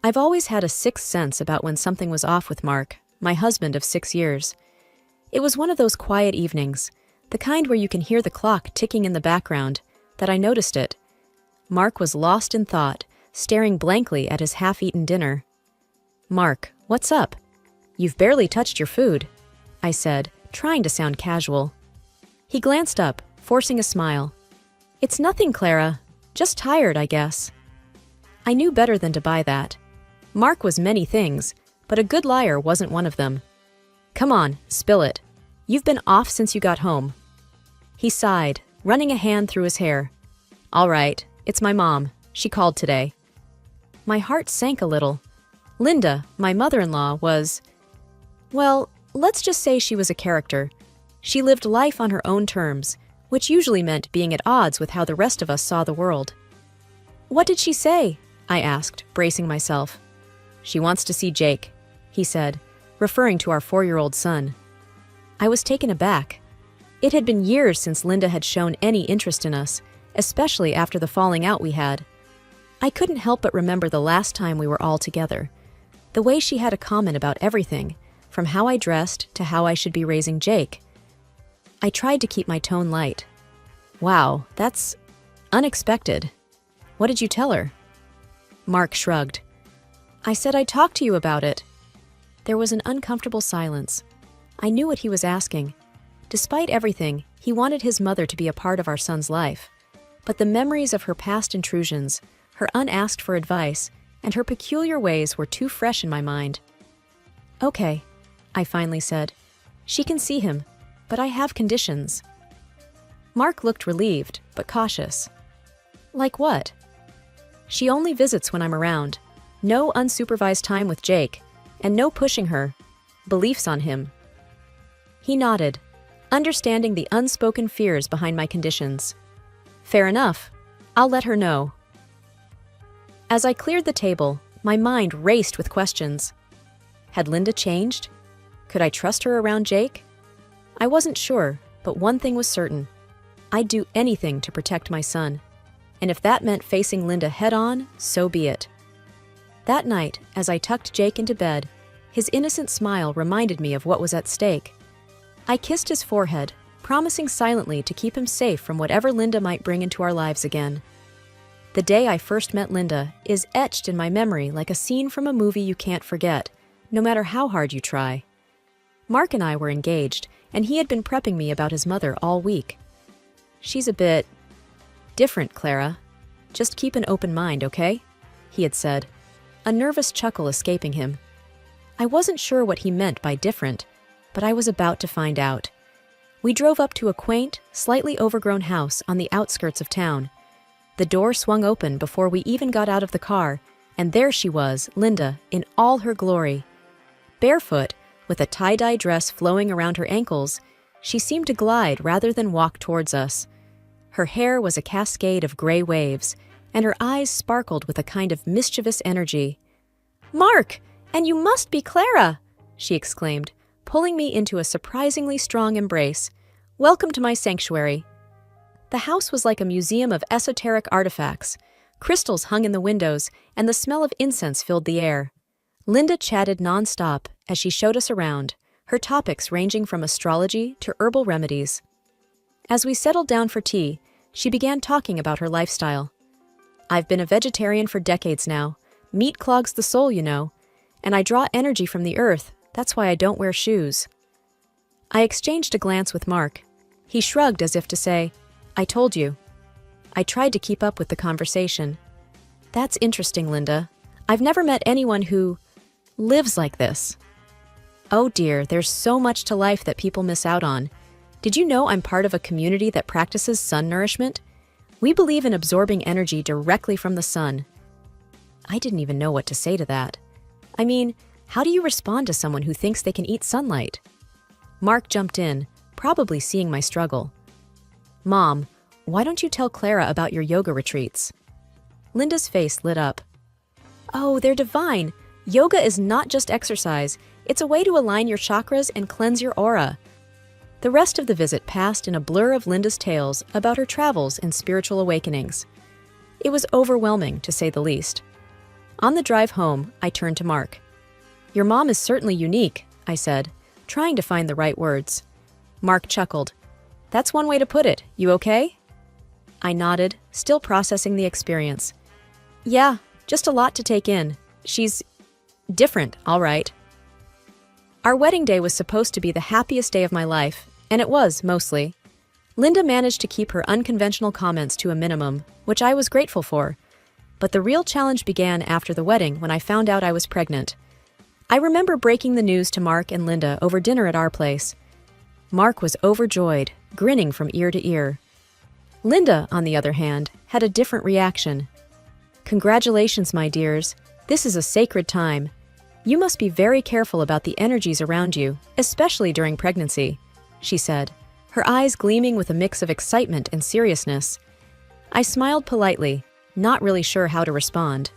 I've always had a sixth sense about when something was off with Mark, my husband of 6 years. It was one of those quiet evenings, the kind where you can hear the clock ticking in the background, that I noticed it. Mark was lost in thought, staring blankly at his half-eaten dinner. "Mark, what's up? You've barely touched your food," I said, trying to sound casual. He glanced up, forcing a smile. "It's nothing, Clara. Just tired, I guess." I knew better than to buy that. Mark was many things, but a good liar wasn't one of them. "Come on, spill it. You've been off since you got home." He sighed, running a hand through his hair. "All right, it's my mom. She called today." My heart sank a little. Linda, my mother-in-law, well, let's just say she was a character. She lived life on her own terms, which usually meant being at odds with how the rest of us saw the world. "What did she say?" I asked, bracing myself. "She wants to see Jake," he said, referring to our 4-year-old son. I was taken aback. It had been years since Linda had shown any interest in us, especially after the falling out we had. I couldn't help but remember the last time we were all together. The way she had a comment about everything, from how I dressed to how I should be raising Jake. I tried to keep my tone light. "Wow, that's unexpected. What did you tell her?" Mark shrugged. "I said I'd talk to you about it." There was an uncomfortable silence. I knew what he was asking. Despite everything, he wanted his mother to be a part of our son's life. But the memories of her past intrusions, her unasked for advice, and her peculiar ways were too fresh in my mind. "Okay," I finally said. "She can see him, but I have conditions." Mark looked relieved, but cautious. "Like what?" "She only visits when I'm around. No unsupervised time with Jake, and no pushing her. Beliefs on him." He nodded, understanding the unspoken fears behind my conditions. "Fair enough. I'll let her know." As I cleared the table, my mind raced with questions. Had Linda changed? Could I trust her around Jake? I wasn't sure, but one thing was certain. I'd do anything to protect my son. And if that meant facing Linda head-on, so be it. That night, as I tucked Jake into bed, his innocent smile reminded me of what was at stake. I kissed his forehead, promising silently to keep him safe from whatever Linda might bring into our lives again. The day I first met Linda is etched in my memory like a scene from a movie you can't forget, no matter how hard you try. Mark and I were engaged, and he had been prepping me about his mother all week. "She's a bit different, Clara. Just keep an open mind, okay?" he had said, a nervous chuckle escaping him. I wasn't sure what he meant by different, but I was about to find out. We drove up to a quaint, slightly overgrown house on the outskirts of town. The door swung open before we even got out of the car, and there she was, Linda, in all her glory. Barefoot, with a tie-dye dress flowing around her ankles, she seemed to glide rather than walk towards us. Her hair was a cascade of gray waves, and her eyes sparkled with a kind of mischievous energy. "Mark, and you must be Clara!" she exclaimed, pulling me into a surprisingly strong embrace. "Welcome to my sanctuary." The house was like a museum of esoteric artifacts. Crystals hung in the windows, and the smell of incense filled the air. Linda chatted nonstop as she showed us around, her topics ranging from astrology to herbal remedies. As we settled down for tea, she began talking about her lifestyle. "I've been a vegetarian for decades now. Meat clogs the soul, you know. And I draw energy from the earth, that's why I don't wear shoes." I exchanged a glance with Mark. He shrugged as if to say, "I told you." I tried to keep up with the conversation. "That's interesting, Linda. I've never met anyone who lives like this." "Oh dear, there's so much to life that people miss out on. Did you know I'm part of a community that practices sun nourishment? We believe in absorbing energy directly from the sun." I didn't even know what to say to that. I mean, how do you respond to someone who thinks they can eat sunlight? Mark jumped in, probably seeing my struggle. "Mom, why don't you tell Clara about your yoga retreats?" Linda's face lit up. "Oh, they're divine. Yoga is not just exercise. It's a way to align your chakras and cleanse your aura." The rest of the visit passed in a blur of Linda's tales about her travels and spiritual awakenings. It was overwhelming, to say the least. On the drive home, I turned to Mark. "Your mom is certainly unique," I said, trying to find the right words. Mark chuckled. "That's one way to put it. You okay?" I nodded, still processing the experience. "Yeah, just a lot to take in. She's different, all right." Our wedding day was supposed to be the happiest day of my life, and it was, mostly. Linda managed to keep her unconventional comments to a minimum, which I was grateful for. But the real challenge began after the wedding when I found out I was pregnant. I remember breaking the news to Mark and Linda over dinner at our place. Mark was overjoyed, grinning from ear to ear. Linda, on the other hand, had a different reaction. "Congratulations, my dears. This is a sacred time. You must be very careful about the energies around you, especially during pregnancy," she said, her eyes gleaming with a mix of excitement and seriousness. I smiled politely, not really sure how to respond.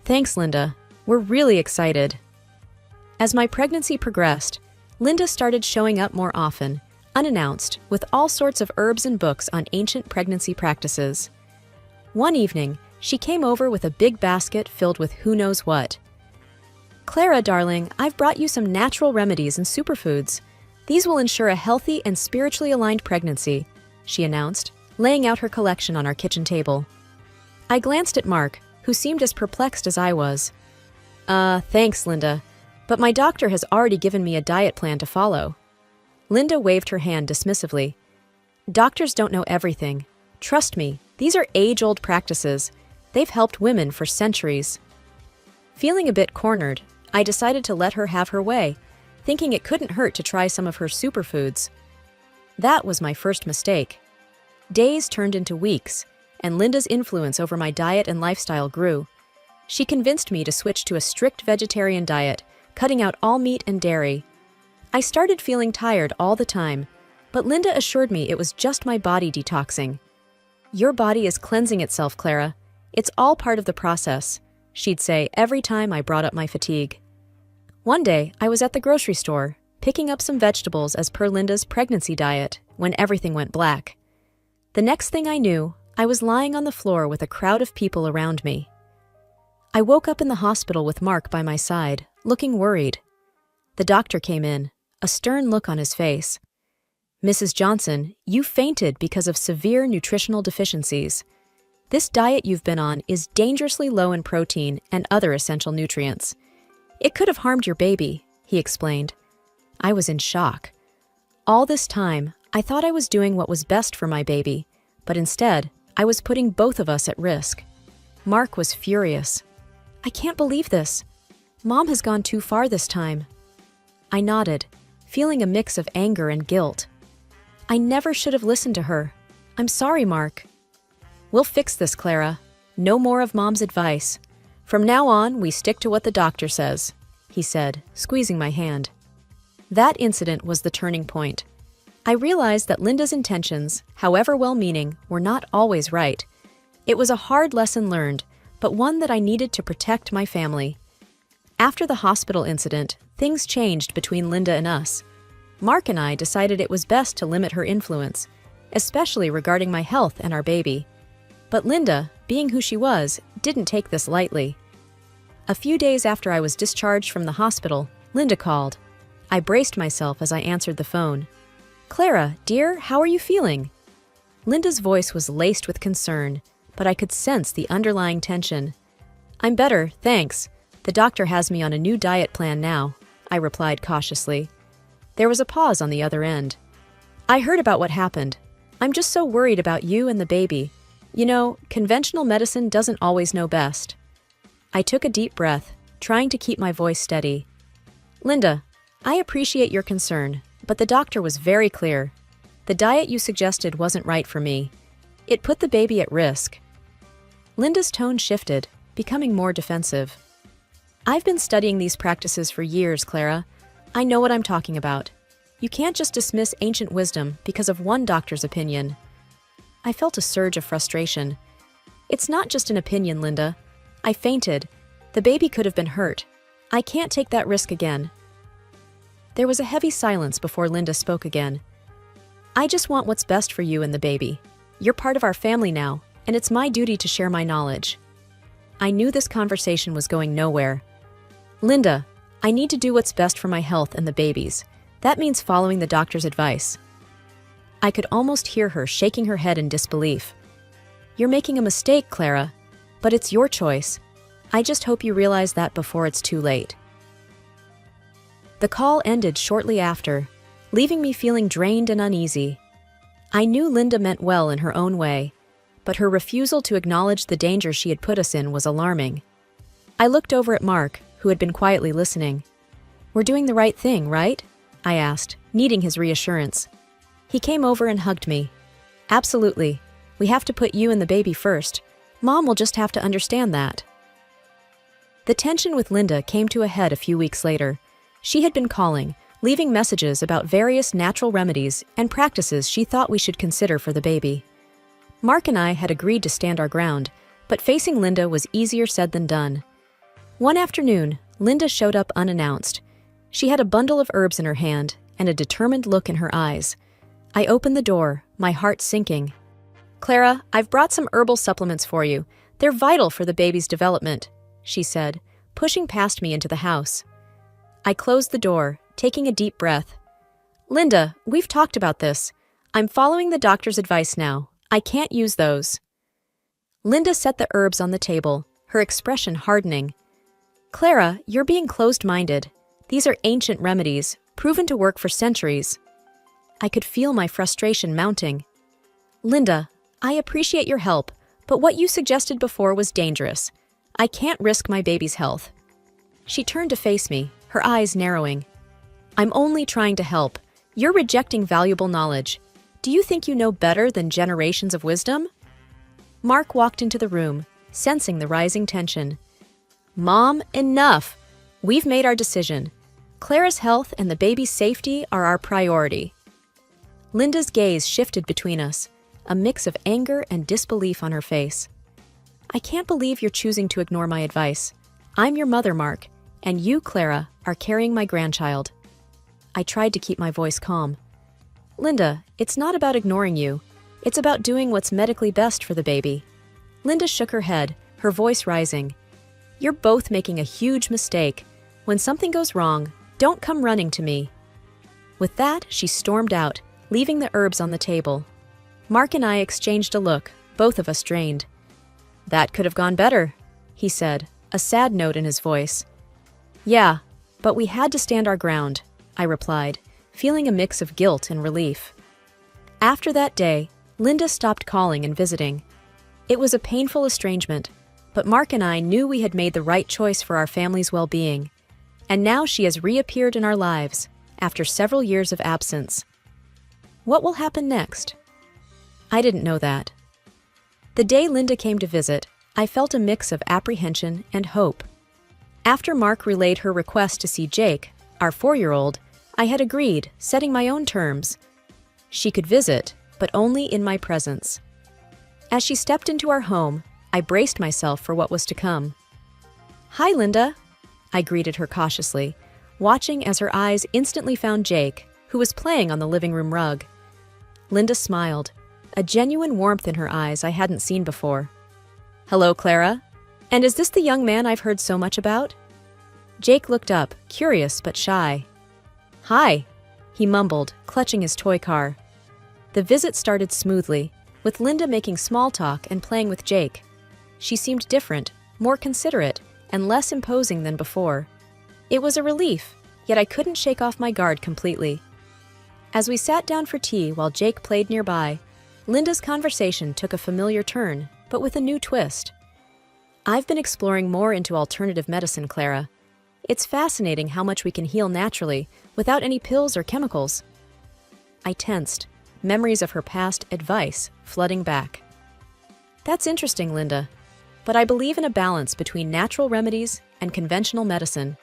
"Thanks, Linda. We're really excited." As my pregnancy progressed, Linda started showing up more often, unannounced, with all sorts of herbs and books on ancient pregnancy practices. One evening, she came over with a big basket filled with who knows what. "Clara, darling, I've brought you some natural remedies and superfoods. These will ensure a healthy and spiritually aligned pregnancy," she announced, laying out her collection on our kitchen table. I glanced at Mark, who seemed as perplexed as I was. Thanks, Linda, but my doctor has already given me a diet plan to follow." Linda waved her hand dismissively. "Doctors don't know everything. Trust me, these are age-old practices. They've helped women for centuries." Feeling a bit cornered, I decided to let her have her way, thinking it couldn't hurt to try some of her superfoods. That was my first mistake. Days turned into weeks, and Linda's influence over my diet and lifestyle grew. She convinced me to switch to a strict vegetarian diet, cutting out all meat and dairy. I started feeling tired all the time, but Linda assured me it was just my body detoxing. "Your body is cleansing itself, Clara. It's all part of the process," she'd say every time I brought up my fatigue. One day, I was at the grocery store, picking up some vegetables as per Linda's pregnancy diet, when everything went black. The next thing I knew, I was lying on the floor with a crowd of people around me. I woke up in the hospital with Mark by my side, looking worried. The doctor came in, a stern look on his face. "Mrs. Johnson, you fainted because of severe nutritional deficiencies. This diet you've been on is dangerously low in protein and other essential nutrients. It could have harmed your baby," he explained. I was in shock. All this time, I thought I was doing what was best for my baby, but instead, I was putting both of us at risk. Mark was furious. "I can't believe this. Mom has gone too far this time." I nodded, feeling a mix of anger and guilt. "I never should have listened to her. I'm sorry, Mark." "We'll fix this, Clara. No more of Mom's advice. From now on, we stick to what the doctor says," he said, squeezing my hand. That incident was the turning point. I realized that Linda's intentions, however well-meaning, were not always right. It was a hard lesson learned, but one that I needed to protect my family. After the hospital incident, things changed between Linda and us. Mark and I decided it was best to limit her influence, especially regarding my health and our baby. But Linda, being who she was, didn't take this lightly. A few days after I was discharged from the hospital, Linda called. I braced myself as I answered the phone. "Clara, dear, how are you feeling?" Linda's voice was laced with concern, but I could sense the underlying tension. "I'm better, thanks. The doctor has me on a new diet plan now," I replied cautiously. There was a pause on the other end. "I heard about what happened. I'm just so worried about you and the baby. You know, conventional medicine doesn't always know best." I took a deep breath, trying to keep my voice steady. "Linda, I appreciate your concern, but the doctor was very clear. The diet you suggested wasn't right for me. It put the baby at risk." Linda's tone shifted, becoming more defensive. "I've been studying these practices for years, Clara. I know what I'm talking about. You can't just dismiss ancient wisdom because of one doctor's opinion." I felt a surge of frustration. "It's not just an opinion, Linda. I fainted. The baby could have been hurt. I can't take that risk again." There was a heavy silence before Linda spoke again. "I just want what's best for you and the baby. You're part of our family now, and it's my duty to share my knowledge." I knew this conversation was going nowhere. Linda, I need to do what's best for my health and the baby's. That means following the doctor's advice. I could almost hear her shaking her head in disbelief. You're making a mistake, Clara, but it's your choice. I just hope you realize that before it's too late. The call ended shortly after, leaving me feeling drained and uneasy. I knew Linda meant well in her own way, but her refusal to acknowledge the danger she had put us in was alarming. I looked over at Mark, who had been quietly listening. We're doing the right thing, right? I asked, needing his reassurance. He came over and hugged me. Absolutely. We have to put you and the baby first. Mom will just have to understand that. The tension with Linda came to a head a few weeks later. She had been calling, leaving messages about various natural remedies and practices she thought we should consider for the baby. Mark and I had agreed to stand our ground, but facing Linda was easier said than done. One afternoon, Linda showed up unannounced. She had a bundle of herbs in her hand and a determined look in her eyes. I opened the door, my heart sinking. Clara, I've brought some herbal supplements for you. They're vital for the baby's development, she said, pushing past me into the house. I closed the door, taking a deep breath. Linda, we've talked about this. I'm following the doctor's advice now. I can't use those. Linda set the herbs on the table, her expression hardening. Clara, you're being closed-minded. These are ancient remedies, proven to work for centuries. I could feel my frustration mounting. Linda, I appreciate your help, but what you suggested before was dangerous. I can't risk my baby's health. She turned to face me, her eyes narrowing. I'm only trying to help. You're rejecting valuable knowledge. Do you think you know better than generations of wisdom? Mark walked into the room, sensing the rising tension. Mom, enough! We've made our decision. Clara's health and the baby's safety are our priority. Linda's gaze shifted between us, a mix of anger and disbelief on her face. I can't believe you're choosing to ignore my advice. I'm your mother, Mark, and you, Clara, are carrying my grandchild. I tried to keep my voice calm. Linda, it's not about ignoring you. It's about doing what's medically best for the baby. Linda shook her head, her voice rising. You're both making a huge mistake. When something goes wrong, don't come running to me. With that, she stormed out, leaving the herbs on the table. Mark and I exchanged a look, both of us drained. That could have gone better, he said, a sad note in his voice. Yeah, but we had to stand our ground, I replied, feeling a mix of guilt and relief. After that day, Linda stopped calling and visiting. It was a painful estrangement, but Mark and I knew we had made the right choice for our family's well-being. And now she has reappeared in our lives, after several years of absence. What will happen next? I didn't know that. The day Linda came to visit, I felt a mix of apprehension and hope. After Mark relayed her request to see Jake, our 4-year-old, I had agreed, setting my own terms. She could visit, but only in my presence. As she stepped into our home, I braced myself for what was to come. Hi, Linda, I greeted her cautiously, watching as her eyes instantly found Jake, who was playing on the living room rug. Linda smiled, a genuine warmth in her eyes I hadn't seen before. Hello, Clara. And is this the young man I've heard so much about? Jake looked up, curious but shy. Hi, he mumbled, clutching his toy car. The visit started smoothly, with Linda making small talk and playing with Jake. She seemed different, more considerate, and less imposing than before. It was a relief, yet I couldn't shake off my guard completely. As we sat down for tea while Jake played nearby, Linda's conversation took a familiar turn, but with a new twist. I've been exploring more into alternative medicine, Clara. It's fascinating how much we can heal naturally, without any pills or chemicals. I tensed, memories of her past advice flooding back. That's interesting, Linda, but I believe in a balance between natural remedies and conventional medicine.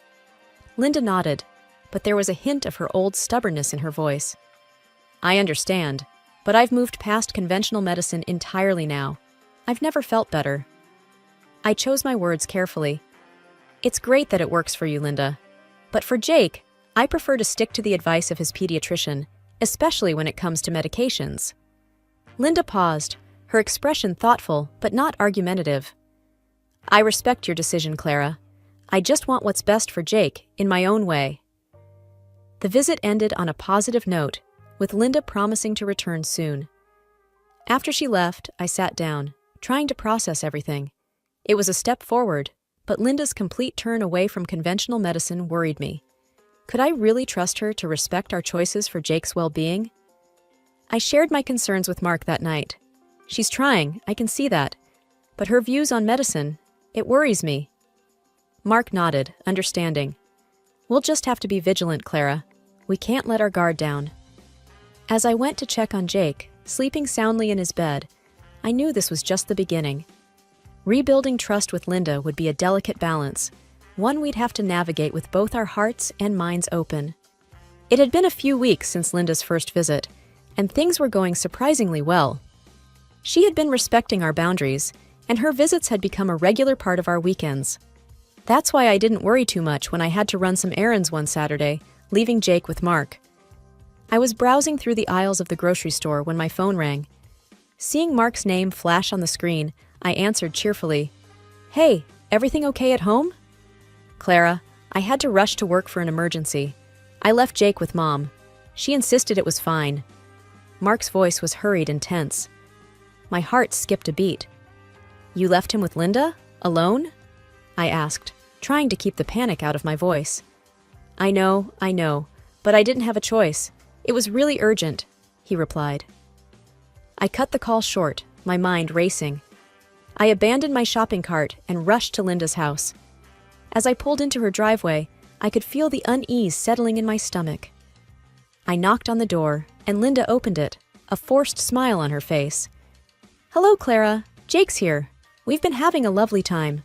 Linda nodded, but there was a hint of her old stubbornness in her voice. I understand, but I've moved past conventional medicine entirely now. I've never felt better. I chose my words carefully. It's great that it works for you, Linda. But for Jake, I prefer to stick to the advice of his pediatrician, especially when it comes to medications. Linda paused, her expression thoughtful but not argumentative. I respect your decision, Clara. I just want what's best for Jake, in my own way. The visit ended on a positive note, with Linda promising to return soon. After she left, I sat down, trying to process everything. It was a step forward, but Linda's complete turn away from conventional medicine worried me. Could I really trust her to respect our choices for Jake's well-being? I shared my concerns with Mark that night. She's trying, I can see that. But her views on medicine, it worries me. Mark nodded, understanding. We'll just have to be vigilant, Clara. We can't let our guard down. As I went to check on Jake, sleeping soundly in his bed, I knew this was just the beginning. Rebuilding trust with Linda would be a delicate balance, one we'd have to navigate with both our hearts and minds open. It had been a few weeks since Linda's first visit, and things were going surprisingly well. She had been respecting our boundaries, and her visits had become a regular part of our weekends. That's why I didn't worry too much when I had to run some errands one Saturday, leaving Jake with Mark. I was browsing through the aisles of the grocery store when my phone rang. Seeing Mark's name flash on the screen, I answered cheerfully, "Hey, everything okay at home?" "Clara, I had to rush to work for an emergency. I left Jake with Mom. She insisted it was fine." Mark's voice was hurried and tense. My heart skipped a beat. "You left him with Linda? Alone?" I asked, trying to keep the panic out of my voice. I know, but I didn't have a choice. It was really urgent," he replied. I cut the call short, my mind racing. I abandoned my shopping cart and rushed to Linda's house. As I pulled into her driveway, I could feel the unease settling in my stomach. I knocked on the door, and Linda opened it, a forced smile on her face. "Hello, Clara. Jake's here. We've been having a lovely time."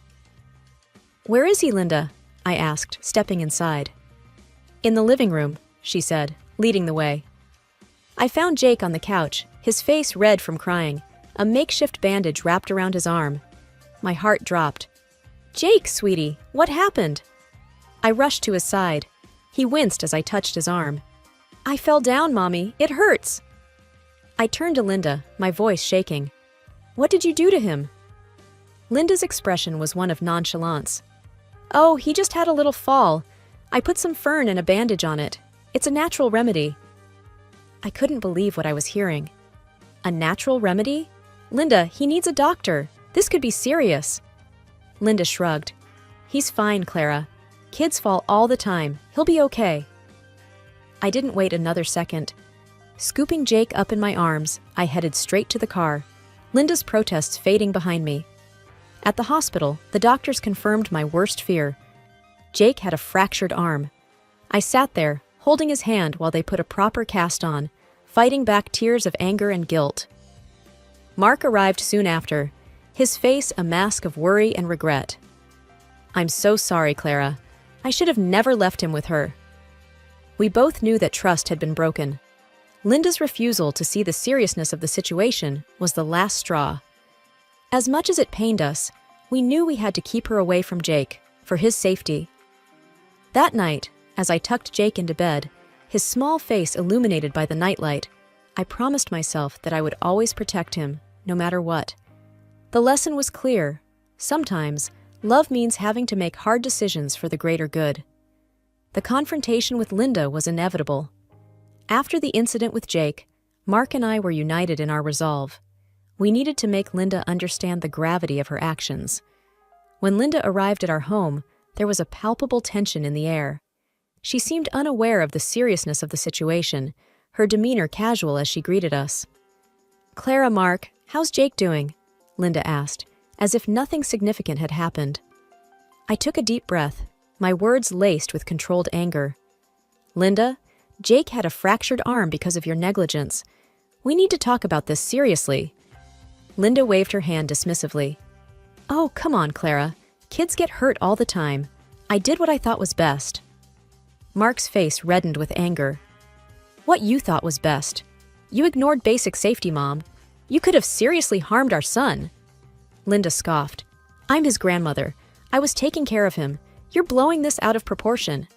"Where is he, Linda?" I asked, stepping inside. "In the living room," she said, leading the way. I found Jake on the couch, his face red from crying, a makeshift bandage wrapped around his arm. My heart dropped. "Jake, sweetie, what happened?" I rushed to his side. He winced as I touched his arm. "I fell down, Mommy. It hurts." I turned to Linda, my voice shaking. "What did you do to him?" Linda's expression was one of nonchalance. "Oh, he just had a little fall. I put some fern and a bandage on it. It's a natural remedy." I couldn't believe what I was hearing. A natural remedy? "Linda, he needs a doctor. This could be serious." Linda shrugged. "He's fine, Clara. Kids fall all the time. He'll be okay." I didn't wait another second. Scooping Jake up in my arms, I headed straight to the car, Linda's protests fading behind me. At the hospital, the doctors confirmed my worst fear. Jake had a fractured arm. I sat there, holding his hand while they put a proper cast on, fighting back tears of anger and guilt. Mark arrived soon after, his face a mask of worry and regret. "I'm so sorry, Clara. I should have never left him with her." We both knew that trust had been broken. Linda's refusal to see the seriousness of the situation was the last straw. As much as it pained us, we knew we had to keep her away from Jake, for his safety. That night, as I tucked Jake into bed, his small face illuminated by the nightlight, I promised myself that I would always protect him, no matter what. The lesson was clear. Sometimes, love means having to make hard decisions for the greater good. The confrontation with Linda was inevitable. After the incident with Jake, Mark and I were united in our resolve. We needed to make Linda understand the gravity of her actions. When Linda arrived at our home, there was a palpable tension in the air. She seemed unaware of the seriousness of the situation, her demeanor casual as she greeted us. "Clara, Mark, how's Jake doing?" Linda asked, as if nothing significant had happened. I took a deep breath, my words laced with controlled anger. "Linda, Jake had a fractured arm because of your negligence. We need to talk about this seriously." Linda waved her hand dismissively. "Oh, come on, Clara. Kids get hurt all the time. I did what I thought was best." Mark's face reddened with anger. "What you thought was best? You ignored basic safety, Mom. You could have seriously harmed our son." Linda scoffed. "I'm his grandmother. I was taking care of him. You're blowing this out of proportion."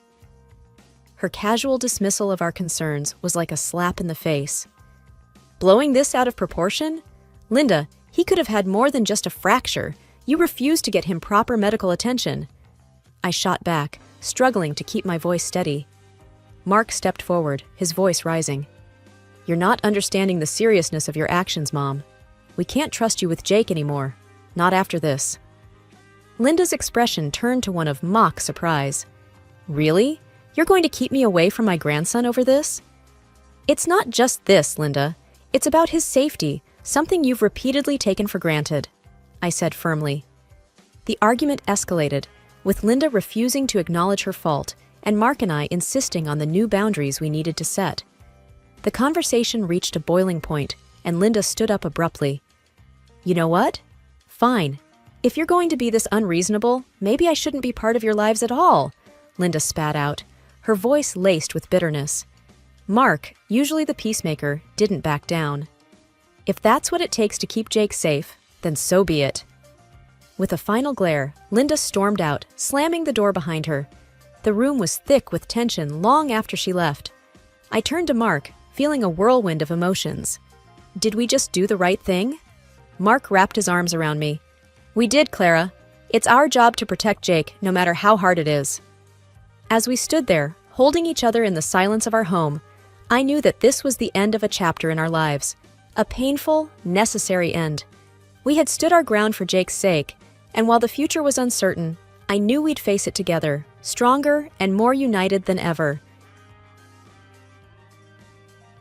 Her casual dismissal of our concerns was like a slap in the face. "Blowing this out of proportion? Linda, he could have had more than just a fracture. You refuse to get him proper medical attention." I shot back, struggling to keep my voice steady. Mark stepped forward, his voice rising. "You're not understanding the seriousness of your actions, Mom. We can't trust you with Jake anymore. Not after this." Linda's expression turned to one of mock surprise. "Really? You're going to keep me away from my grandson over this?" "It's not just this, Linda. It's about his safety, something you've repeatedly taken for granted," I said firmly. The argument escalated, with Linda refusing to acknowledge her fault and Mark and I insisting on the new boundaries we needed to set. The conversation reached a boiling point, and Linda stood up abruptly. "You know what? Fine. If you're going to be this unreasonable, maybe I shouldn't be part of your lives at all," Linda spat out, her voice laced with bitterness. Mark, usually the peacemaker, didn't back down. "If that's what it takes to keep Jake safe, then so be it." With a final glare, Linda stormed out, slamming the door behind her. The room was thick with tension long after she left. I turned to Mark, feeling a whirlwind of emotions. Did we just do the right thing? Mark wrapped his arms around me. "We did, Clara. It's our job to protect Jake, no matter how hard it is." As we stood there, holding each other in the silence of our home, I knew that this was the end of a chapter in our lives. A painful, necessary end. We had stood our ground for Jake's sake, and while the future was uncertain, I knew we'd face it together, stronger and more united than ever.